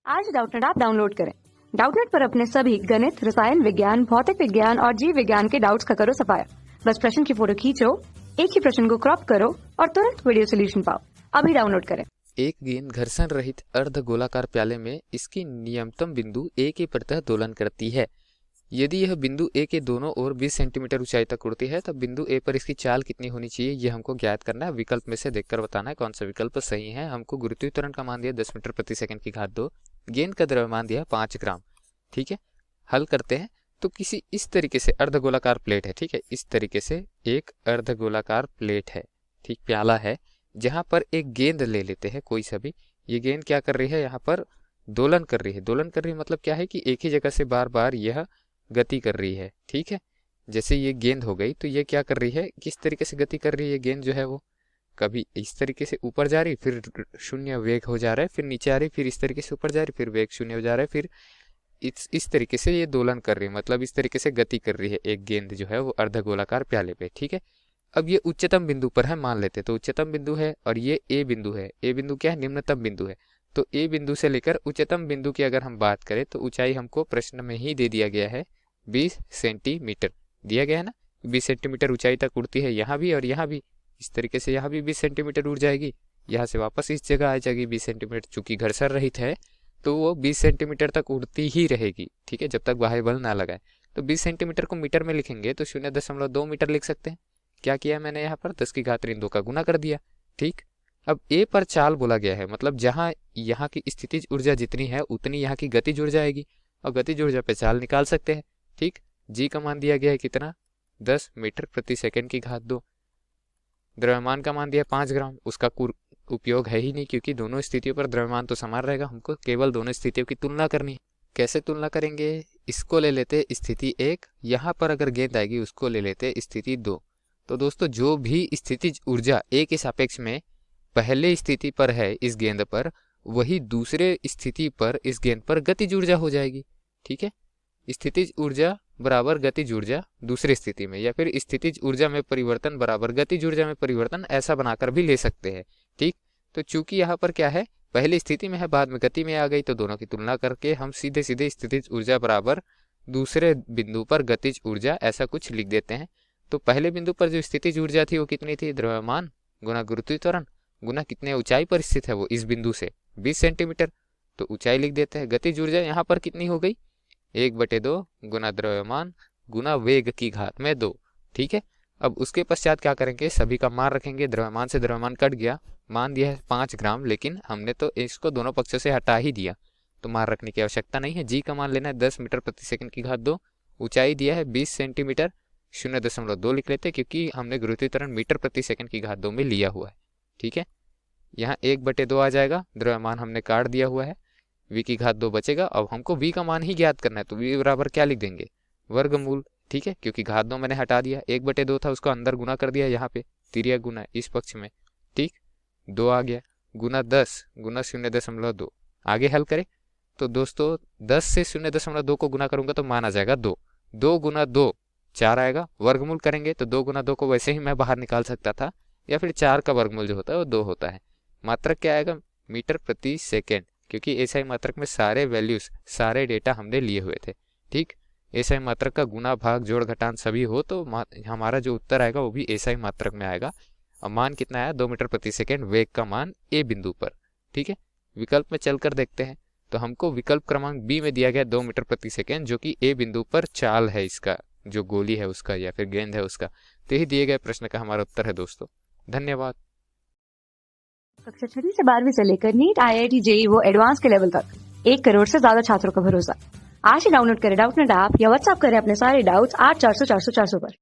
आज Doubtnut app download करें। Doubtnut पर अपने सभी गणित, रसायन विज्ञान, भौतिक विज्ञान और जीव विज्ञान के डाउट्स का करो सफाया। बस प्रश्न की फोटो खींचो, एक ही प्रश्न को क्रॉप करो और तुरंत वीडियो सोल्यूशन पाओ। अभी डाउनलोड करें। एक गेंद घर्षण रहित अर्ध गोलाकार प्याले में इसकी नियमतम बिंदु ए के प्रतः दोलन करती है। यदि यह बिंदु ए के दोनों ओर 20 सेंटीमीटर ऊंचाई तक उड़ती है तब बिंदु ए पर इसकी चाल कितनी होनी चाहिए, यह हमको ज्ञात करना है। विकल्प में से देखकर बताना है कौन सा विकल्प सही है। हमको गुरुत्वीय त्वरण का मान दिया 10 मीटर प्रति सेकंड की घात 2, गेंद का द्रव्यमान दिया 5 ग्राम। ठीक है, हल करते हैं। तो किसी इस तरीके से अर्धगोलाकार प्लेट है, ठीक है, इस तरीके से एक अर्धगोलाकार प्लेट है, ठीक, प्याला है, जहां पर एक गेंद ले लेते हैं कोई सा भी। ये गेंद क्या कर रही है, यहाँ पर दोलन कर रही है। दोलन कर रही है मतलब क्या है कि एक ही जगह से बार बार यह गति कर रही है। ठीक है, जैसे ये गेंद हो गई तो ये क्या कर रही है, किस तरीके से गति कर रही है गेंद जो है वो, कभी इस तरीके से ऊपर जा रही, फिर शून्य वेग हो जा रहा है, फिर नीचे आ रही, फिर इस तरीके से ऊपर जा रही, फिर वेग शून्य हो जा रहा है, फिर इस तरीके से ये दोलन कर रही है, मतलब इस तरीके से गति कर रही है एक गेंद जो है वो अर्धगोलाकार प्याले पे। ठीक है, अब ये उच्चतम बिंदु पर है मान लेते, तो उच्चतम बिंदु है और ये ए बिंदु है। ए बिंदु क्या है, निम्नतम बिंदु है। तो ए बिंदु से लेकर उच्चतम बिंदु की अगर हम बात करें तो ऊंचाई हमको प्रश्न में ही दे दिया गया है 20 सेंटीमीटर दिया गया है ना। 20 सेंटीमीटर ऊंचाई तक उड़ती है यहाँ भी और यहाँ भी। इस तरीके से यहाँ भी 20 सेंटीमीटर उड़ जाएगी, यहाँ से वापस इस जगह आ जाएगी 20 सेंटीमीटर। चूंकि घर्षण रहित है तो वो 20 सेंटीमीटर तक उड़ती ही रहेगी, ठीक है, जब तक बाह्य बल ना लगाए। तो 20 सेंटीमीटर को मीटर में लिखेंगे तो 0.2 मीटर लिख सकते हैं। क्या किया मैंने यहाँ पर 10 की घात 2 का गुना कर दिया। ठीक, अब ए पर चाल बोला गया है, मतलब जहाँ यहाँ की स्थितिज ऊर्जा जितनी है उतनी यहाँ की गतिज ऊर्जा आएगी और गतिज ऊर्जा पे चाल निकाल सकते हैं। ठीक, जी का मान दिया गया है कितना, 10 मीटर प्रति सेकंड की घात 2। द्रव्यमान का मान दिया 5 ग्राम, उसका उपयोग है ही नहीं क्योंकि दोनों स्थितियों पर द्रव्यमान तो समान रहेगा। हमको केवल दोनों स्थितियों की तुलना करनी है। कैसे तुलना करेंगे, इसको ले लेते स्थिति 1, यहाँ पर अगर गेंद आएगी उसको ले लेते स्थिति 2। तो दोस्तों जो भी स्थितिज ऊर्जा ए के सापेक्ष में पहले स्थिति पर है इस गेंद पर, वही दूसरे स्थिति पर इस गेंद पर गतिज ऊर्जा हो जाएगी। ठीक है, स्थितिज ऊर्जा बराबर गतिज ऊर्जा दूसरी स्थिति में, या फिर स्थितिज ऊर्जा में परिवर्तन बराबर गतिज ऊर्जा में परिवर्तन, ऐसा बनाकर भी ले सकते हैं। ठीक, तो चूंकि यहाँ पर क्या है, पहली स्थिति में है बाद में गति में आ गई, तो दोनों की तुलना करके हम सीधे सीधे स्थितिज ऊर्जा बराबर दूसरे बिंदु पर गतिज ऊर्जा ऐसा कुछ लिख देते हैं। तो पहले बिंदु पर जो स्थितिज ऊर्जा थी वो कितनी थी, द्रव्यमान गुना गुरुत्वीय त्वरण गुना कितने ऊंचाई पर स्थित है वो इस बिंदु से 20 सेंटीमीटर, तो ऊंचाई लिख देते हैं। गतिज ऊर्जा यहाँ पर कितनी हो गई, 1/2 गुना द्रव्यमान गुना वेग की घात में 2। ठीक है, अब उसके पश्चात क्या करेंगे, सभी का मान रखेंगे। द्रव्यमान से द्रव्यमान कट गया, मान दिया है 5 ग्राम, लेकिन हमने तो इसको दोनों पक्षों से हटा ही दिया तो मान रखने की आवश्यकता नहीं है। जी का मान लेना है 10 मीटर प्रति सेकंड की घात 2, ऊंचाई दिया है 20 सेंटीमीटर, 0.2 लिख लेते क्योंकि हमने गुरुत्वीय त्वरण मीटर प्रति सेकंड की घात 2 में लिया हुआ है। ठीक है, यहाँ 1/2 आ जाएगा, द्रव्यमान हमने काट दिया हुआ है, v की घात 2 बचेगा। अब हमको v का मान ही ज्ञात करना है तो v बराबर क्या लिख देंगे, वर्गमूल। ठीक है, क्योंकि घात 2 मैंने हटा दिया, 1/2 था उसको अंदर गुना कर दिया, यहाँ पे तिर्यक गुना इस पक्ष में। ठीक, 2 आ गया, गुना 10 गुना 0.2। आगे हल करें तो दोस्तों 10 से 0.2 को गुना करूंगा तो मान आ जाएगा 2, 2 गुना 2 4 आएगा। वर्गमूल करेंगे तो 2 गुना 2 को वैसे ही मैं बाहर निकाल सकता था, या फिर 4 का वर्गमूल जो होता है वो 2 होता है। मात्रक क्या आएगा, मीटर प्रति सेकेंड, क्योंकि एसआई मात्रक में सारे वैल्यूज सारे डेटा हमने लिए हुए थे। ठीक, एसआई मात्रक का गुना भाग जोड़ घटान सभी हो तो हमारा जो उत्तर आएगा वो भी एसआई मात्रक में आएगा। और मान कितना आया, 2 मीटर प्रति सेकेंड, वेग का मान ए बिंदु पर। ठीक है, विकल्प में चलकर देखते हैं तो हमको विकल्प क्रमांक बी में दिया गया 2 मीटर प्रति सेकेंड, जो कि ए बिंदु पर चाल है इसका, जो गोली है उसका या फिर गेंद है उसका। तो यही दिए गए प्रश्न का हमारा उत्तर है दोस्तों। धन्यवाद। कक्षा 6 से 12वीं से लेकर नीट, IIT, JEE वो एडवांस के लेवल तक 1 करोड़ से ज्यादा छात्रों का भरोसा। आज ही डाउनलोड करें डाउटनेट ऐप या व्हाट्सएप करें अपने सारे डाउट्स 8400 400 400 पर।